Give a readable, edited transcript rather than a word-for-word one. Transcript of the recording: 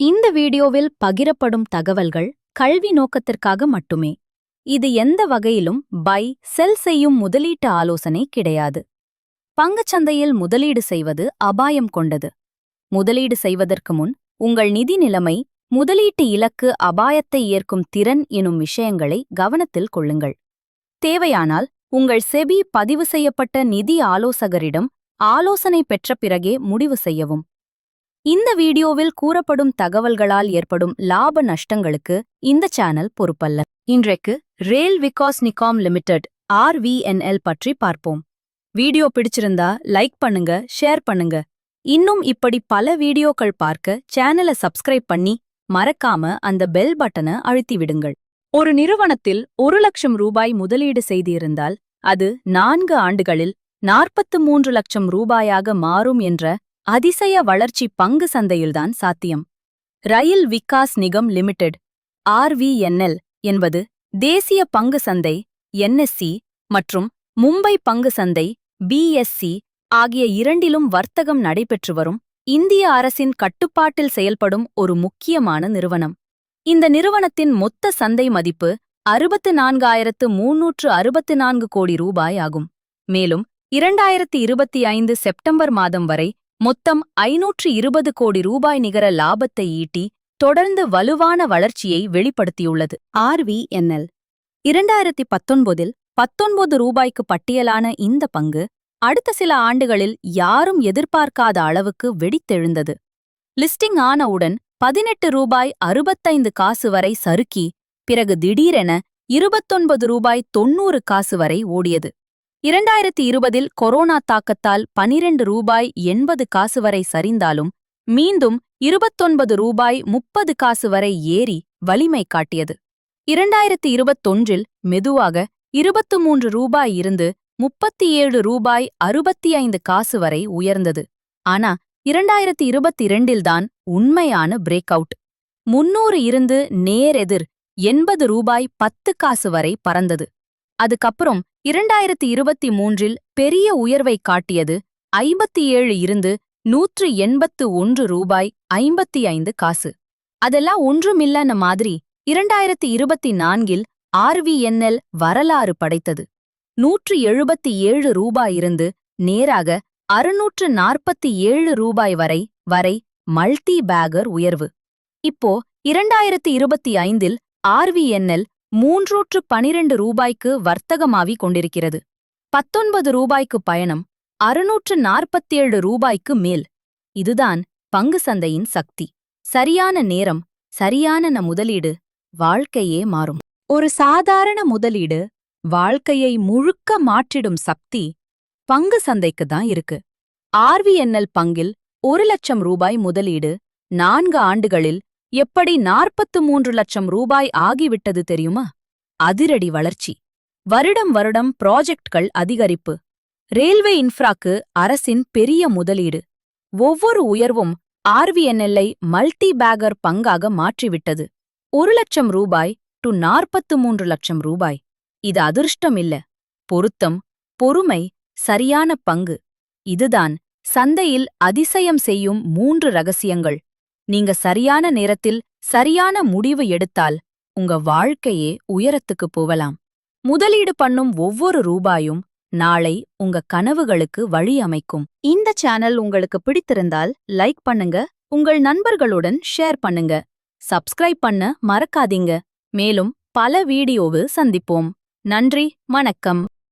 இந்த வீடியோவில் பகிரப்படும் தகவல்கள் கல்வி நோக்கத்திற்காக மட்டுமே. இது எந்த வகையிலும் பை செல் செய்யும் முதலீட்டு ஆலோசனை கிடையாது. பங்குச்சந்தையில் முதலீடு செய்வது அபாயம் கொண்டது. முதலீடு செய்வதற்கு முன் உங்கள் நிதி நிலைமை, முதலீட்டு இலக்கு, அபாயத்தை ஏற்கும் திறன் எனும் விஷயங்களை கவனத்தில் கொள்ளுங்கள். தேவையானால் உங்கள் செபி பதிவு செய்யப்பட்ட நிதி ஆலோசகரிடம் ஆலோசனை பெற்ற பிறகே முடிவு செய்யவும். இந்த வீடியோவில் கூறப்படும் தகவல்களால் ஏற்படும் லாப நஷ்டங்களுக்கு இந்த சேனல் பொறுப்பல்ல. இன்றைக்கு ரேல் விகாஸ் நிகாம் லிமிடெட் RVNL பற்றி பார்ப்போம். வீடியோ பிடிச்சிருந்தா லைக் பண்ணுங்க, ஷேர் பண்ணுங்க. இன்னும் இப்படி பல வீடியோக்கள் பார்க்க சேனலை சப்ஸ்கிரைப் பண்ணி மறக்காம அந்த பெல் பட்டனை அழுத்தி விடுங்கள். ஒரு நிறுவனத்தில் 1 லட்சம் ரூபாய் முதலீடு செய்திருந்தால் அது 4 ஆண்டுகளில் 43 லட்சம் ரூபாயாக மாறும் என்ற அதிசய வளர்ச்சி பங்கு சந்தையில்தான் சாத்தியம். ரயில் விகாஸ் நிகம் லிமிடெட் RVNL என்பது தேசிய பங்கு சந்தை NSE மற்றும் மும்பை பங்கு சந்தை BSE ஆகிய இரண்டிலும் வர்த்தகம் நடைபெற்று வரும் இந்திய அரசின் கட்டுப்பாட்டில் செயல்படும் ஒரு முக்கியமான நிறுவனம். இந்த நிறுவனத்தின் மொத்த சந்தை மதிப்பு 64,364 கோடி ரூபாய் ஆகும். மேலும் 2025 செப்டம்பர் மாதம் வரை மொத்தம் 520 கோடி ரூபாய் நிகர லாபத்தை ஈட்டி தொடர்ந்து வலுவான வளர்ச்சியை வெளிப்படுத்தியுள்ளது. RVNL 2019 19 ரூபாய்க்கு பட்டியலான இந்த பங்கு அடுத்த சில ஆண்டுகளில் யாரும் எதிர்பார்க்காத அளவுக்கு வெடித்தெழுந்தது. லிஸ்டிங் ஆனவுடன் 18 ரூபாய் 65 காசு வரை சறுக்கி பிறகு திடீரென 29 ரூபாய் 90 காசு வரை ஓடியது. 2020 கொரோனா தாக்கத்தால் 12 ரூபாய் 80 காசு வரை சரிந்தாலும் மீண்டும் 29 ரூபாய் 30 காசு வரை ஏறி வலிமை காட்டியது. 2021 மெதுவாக 23 ரூபாய் இருந்து 37 ரூபாய் 65 காசு வரை உயர்ந்தது. ஆனா 2022 தான் உண்மையான பிரேக் அவுட். 300 இருந்து நேரெதிர் 80 ரூபாய் 10 காசு வரை பறந்தது. அதுக்கப்புறம் 2023 பெரிய உயர்வை காட்டியது. 57 இருந்து 181 ரூபாய் 55 காசு. அதெல்லாம் ஒன்றுமில்லன மாதிரி 2024 RVNL வரலாறு படைத்தது. 177 ரூபாய் இருந்து நேராக 647 ரூபாய் வரை மல்டி பேகர் உயர்வு. இப்போ 2025 RVNL 312 ரூபாய்க்கு வர்த்தகமாவிக் கொண்டிருக்கிறது. 19 ரூபாய்க்கு பயணம், 647 ரூபாய்க்கு மேல். இதுதான் பங்கு சந்தையின் சக்தி. சரியான நேரம், சரியான முதலீடு, வாழ்க்கையே மாறும். ஒரு சாதாரண முதலீடு வாழ்க்கையை முழுக்க மாற்றிடும் சக்தி பங்கு சந்தைக்கு தான் இருக்கு. RVNL பங்கில் 1 லட்சம் ரூபாய் முதலீடு 4 ஆண்டுகளில் எப்படி 43 லட்சம் ரூபாய் ஆகிவிட்டது தெரியுமா? அதிரடி வளர்ச்சி. வருடம் வருடம் ப்ராஜெக்ட்கள் அதிகரிப்பு. ரயில்வே இன்ஃப்ராக்கு அரசின் பெரிய முதலீடு. ஒவ்வொரு உயர்வும் RVNL-ஐ மல்டி பேகர் பங்காக மாற்றிவிட்டது. 1 லட்சம் ரூபாய் டு 43 லட்சம் ரூபாய். இது அதிர்ஷ்டம் இல்ல, பொருத்தம், பொறுமை, சரியான பங்கு. இதுதான் சந்தையில் அதிசயம் செய்யும் 3 ரகசியங்கள். நீங்க சரியான நேரத்தில் சரியான முடிவு எடுத்தால் உங்க வாழ்க்கையே உயரத்துக்கு போகலாம். முதலீடு பண்ணும் ஒவ்வொரு ரூபாயும் நாளை உங்க கனவுகளுக்கு வழி அமைக்கும். இந்த சேனல் உங்களுக்கு பிடித்திருந்தால் லைக் பண்ணுங்க, உங்கள் நண்பர்களுடன் ஷேர் பண்ணுங்க, சப்ஸ்கிரைப் பண்ண மறக்காதீங்க. மேலும் பல வீடியோவில் சந்திப்போம். நன்றி, வணக்கம்.